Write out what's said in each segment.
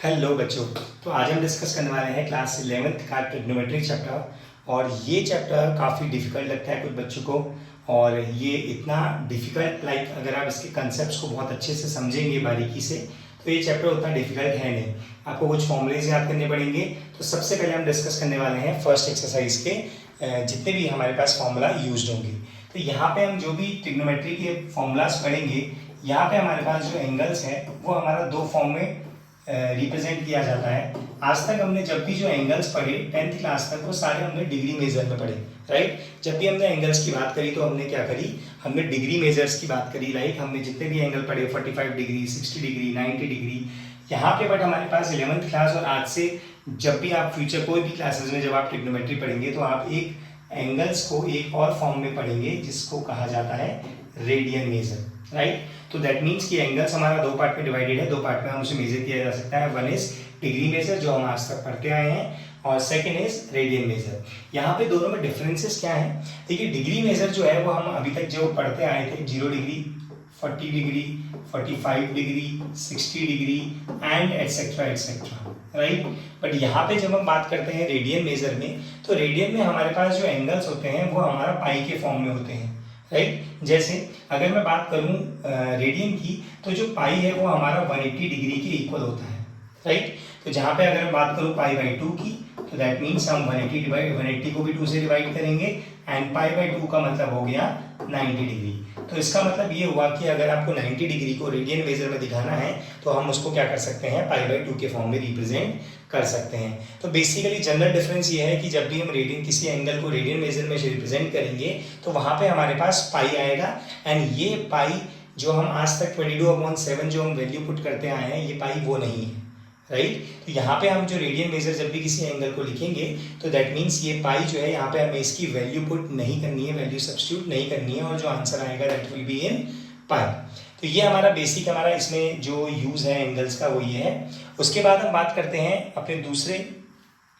Hello बच्चों। तो आज हम डिस्कस करने वाले हैं क्लास 11th का ट्रिग्नोमेट्री चैप्टर। और ये चैप्टर काफ़ी डिफिकल्ट लगता है कुछ बच्चों को। और ये इतना डिफिकल्ट अगर आप इसके कंसेप्ट को बहुत अच्छे से समझेंगे बारीकी से तो ये चैप्टर उतना डिफिकल्ट है नहीं। आपको कुछ फॉर्मूलेज याद करने पड़ेंगे। तो सबसे पहले हम डिस्कस करने वाले हैं फर्स्ट एक्सरसाइज के जितने भी हमारे पास फॉर्मूला यूज होंगे। तो यहाँ पे हम जो भी ट्रिग्नोमेट्री के फॉर्मूलाज पढ़ेंगे, यहाँ पे हमारे पास जो एंगल्स है वो हमारा दो फॉर्म में रिप्रेजेंट किया जाता है। आज तक हमने जब भी जो एंगल्स पढ़े 10th क्लास तक वो सारे हमने डिग्री मेजर में पढ़े, राइट। जब भी हमने एंगल्स की बात करी तो हमने क्या करी, हमने डिग्री मेजर्स की बात करी। लाइक हमने जितने भी एंगल पढ़े 45 डिग्री, 60 डिग्री, 90 डिग्री यहाँ पे। बट हमारे पास 11th क्लास और आज से जब भी आप फ्यूचर कोई भी क्लासेस में जब आप ट्रिग्नोमेट्री पढ़ेंगे तो आप एक एंगल्स को एक और फॉर्म में पढ़ेंगे जिसको कहा जाता है रेडियन मेजर, राइट। तो दैट मीन्स कि एंगल्स हमारा दो पार्ट में डिवाइडेड है, दो पार्ट में हम उसे मेजर किया जा सकता है। वन इज डिग्री मेजर जो हम आज तक पढ़ते आए हैं, और सेकंड इज रेडियन मेजर। यहाँ पे दोनों में डिफरेंसेस क्या है? देखिए डिग्री मेजर जो है वो हम अभी तक जो पढ़ते आए थे 0 degree, 40 degree, 45 degree, 60 degree and etcetera etcetera, right. But यहाँ पे जब हम बात करते हैं रेडियन मेजर में, तो रेडियन में हमारे पास जो एंगल्स होते हैं वो हमारा पाई के फॉर्म में होते हैं, राइट। जैसे अगर मैं बात करूं रेडियन की, तो जो पाई है वो हमारा 180 डिग्री के इक्वल होता है, राइट। तो जहां पे अगर मैं बात करूं पाई बाई 2 की, तो दैट मीन्स हम 180 को भी 2 से डिवाइड करेंगे एंड पाई बाई 2 का मतलब हो गया 90 डिग्री। तो इसका मतलब ये हुआ कि अगर आपको 90 डिग्री को रेडियन मेजर में दिखाना है तो हम उसको क्या कर सकते हैं, पाई बाई 2 के फॉर्म में रिप्रेजेंट कर सकते हैं। तो बेसिकली जनरल डिफरेंस ये है कि जब भी हम रेडियन किसी एंगल को रेडियन मेजर में रिप्रेजेंट करेंगे तो वहां पे हमारे पास पाई आएगा। एंड ये पाई जो हम आज तक 22/7 जो हम वैल्यू पुट करते आए हैं, ये पाई वो नहीं है, राइट। तो यहाँ पे हम जो रेडियन मेजर जब भी किसी एंगल को लिखेंगे तो दैट मीन्स ये पाई जो है यहाँ पे हमें इसकी वैल्यू पुट नहीं करनी है, वैल्यू सब्स्टिट्यूट नहीं करनी है, और जो आंसर आएगा दैट विल बी इन पाई। तो ये हमारा बेसिक हमारा इसमें जो यूज है एंगल्स का वो ये है। उसके बाद हम बात करते हैं अपने दूसरे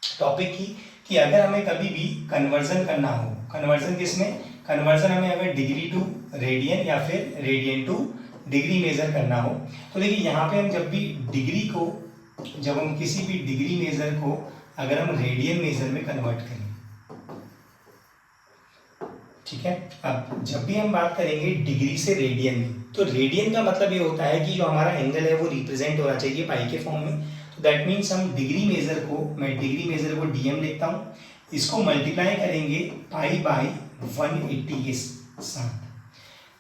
टॉपिक की कि अगर हमें कभी भी कन्वर्जन करना हो, कन्वर्जन किसमें, कन्वर्जन हमें अगर डिग्री टू रेडियन या फिर रेडियन टू डिग्री मेजर करना हो, तो देखिए यहाँ पे हम जब भी डिग्री को, जब हम किसी भी डिग्री मेजर को अगर हम रेडियन मेजर में कन्वर्ट करें, ठीक है। अब जब भी हम बात करेंगे डिग्री से रेडियन में, तो रेडियन का मतलब ये होता है कि जो हमारा एंगल है वो रिप्रेजेंट होना चाहिए पाई के फॉर्म में। तो दैट मीन्स हम डिग्री मेजर को, मैं डिग्री मेजर को डीएम लिखता हूँ, इसको मल्टीप्लाई करेंगे पाई बाई 180 के साथ।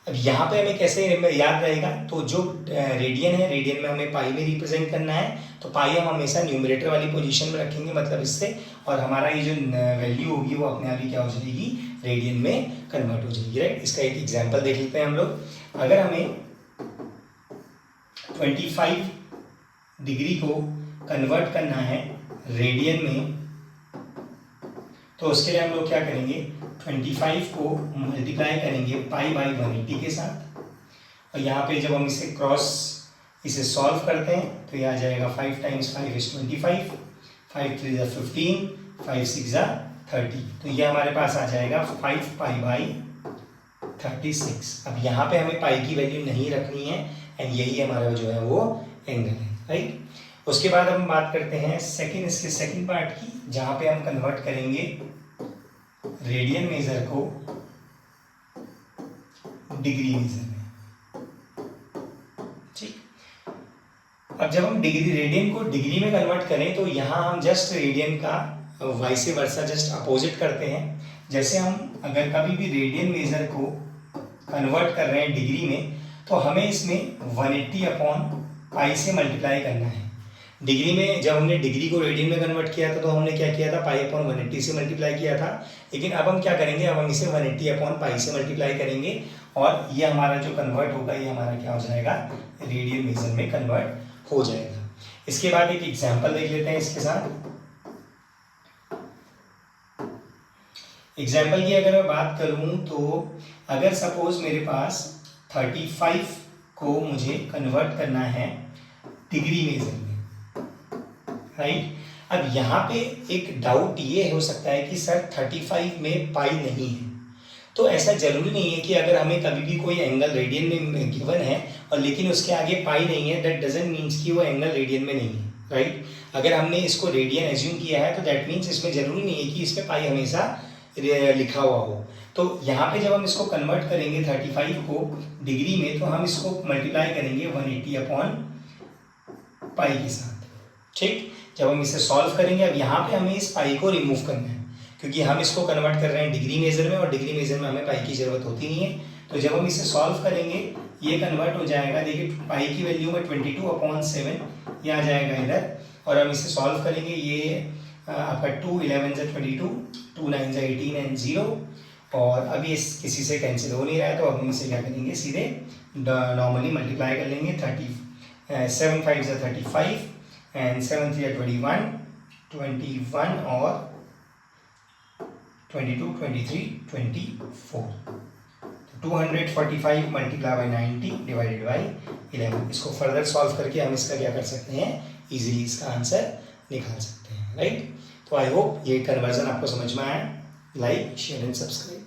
अब यहाँ पे हमें कैसे याद रहेगा, तो जो रेडियन है, रेडियन में हमें पाई में रिप्रेजेंट करना है, तो पाई हम हमेशा न्यूमरेटर वाली पोजीशन में रखेंगे, मतलब इससे, और हमारा ये जो वैल्यू होगी वो अपने आप ही क्या हो जाएगी, रेडियन में कन्वर्ट हो जाएगी, राइट। इसका एक एग्जांपल देख लेते हैं हम लोग। अगर हमें 25 डिग्री को कन्वर्ट करना है रेडियन में, तो उसके लिए हम लोग क्या करेंगे, 25 को मल्टीप्लाई करेंगे पाई बाई 180 के साथ, और यहाँ पे जब हम इसे सॉल्व करते हैं तो ये आ जाएगा 5 टाइम्स 5 इज 25, 5 3 जा 15, 5 6 जा 30। तो ये हमारे पास आ जाएगा 5 पाई बाई 36। अब यहाँ पे हमें पाई की वैल्यू नहीं रखनी है, एंड यही हमारा जो है वो एंगल है, राइट। उसके बाद हम बात करते हैं इसके सेकंड पार्ट की, जहाँ पे हम कन्वर्ट करेंगे रेडियन मेजर को डिग्री मेजर में, ठीक। अब जब हम रेडियन को डिग्री में कन्वर्ट करें तो यहाँ हम जस्ट रेडियन का वाइस वर्सा जस्ट अपोजिट करते हैं। जैसे हम अगर कभी भी रेडियन मेजर को कन्वर्ट कर रहे हैं डिग्री में, तो हमें इसमें 180 अपॉन पाई से मल्टीप्लाई करना है। डिग्री में जब हमने डिग्री को रेडियन में कन्वर्ट किया था तो हमने क्या किया था, पाई अपॉन 180 से मल्टीप्लाई किया था। लेकिन अब हम क्या करेंगे, अब हम इसे 180 अपॉन पाई से मल्टीप्लाई करेंगे, और ये हमारा जो कन्वर्ट होगा ये हमारा क्या हो जाएगा, रेडियन मेजर में कन्वर्ट हो जाएगा। इसके बाद एक एग्जाम्पल देख लेते हैं इसके साथ। एग्जाम्पल की अगर मैं बात करूं तो अगर सपोज मेरे पास 35 को मुझे कन्वर्ट करना है डिग्री मेजर में, राइट। अब यहाँ पे एक डाउट ये हो सकता है कि सर 35 में पाई नहीं है, तो ऐसा जरूरी नहीं है कि अगर हमें कभी भी कोई एंगल रेडियन में गिवन है और लेकिन उसके आगे पाई नहीं है, दैट डजंट मीन्स कि वो एंगल रेडियन में नहीं है, राइट। अगर हमने इसको रेडियन एज्यूम किया है तो दैट मीन्स इसमें जरूरी नहीं है कि इसमें पाई हमेशा लिखा हुआ हो। तो यहाँ पे जब हम इसको कन्वर्ट करेंगे 35 को डिग्री में, तो हम इसको मल्टीप्लाई करेंगे 180 अपॉन पाई के साथ, ठीक। जब हम इसे सॉल्व करेंगे, अब यहाँ पे हमें इस पाई को रिमूव करना है, क्योंकि हम इसको कन्वर्ट कर रहे हैं डिग्री मेजर में, और डिग्री मेजर में हमें पाई की जरूरत होती नहीं है। तो जब हम इसे सॉल्व करेंगे ये कन्वर्ट हो जाएगा, देखिए पाई की वैल्यू में 22/7 ये आ जाएगा इधर, और हम इसे सॉल्व करेंगे, ये आपका 2 11 से 22, 2 9 से 18 एंड 0, और अभी इस किसी से कैंसिल हो नहीं रहा है, तो अब हम इसे क्या करेंगे, सीधे नॉर्मली मल्टीप्लाई कर लेंगे। 7 5 से 35 एंड 7 3 21 और 22 23 24, 245 मल्टीप्लाई बाई 90 डिवाइडेड बाई 11। इसको फर्दर सॉल्व करके हम इसका क्या कर सकते हैं, इजीली इसका आंसर निकाल सकते हैं, राइट। तो आई होप ये कन्वर्जन आपको समझ में आया। Like share and subscribe.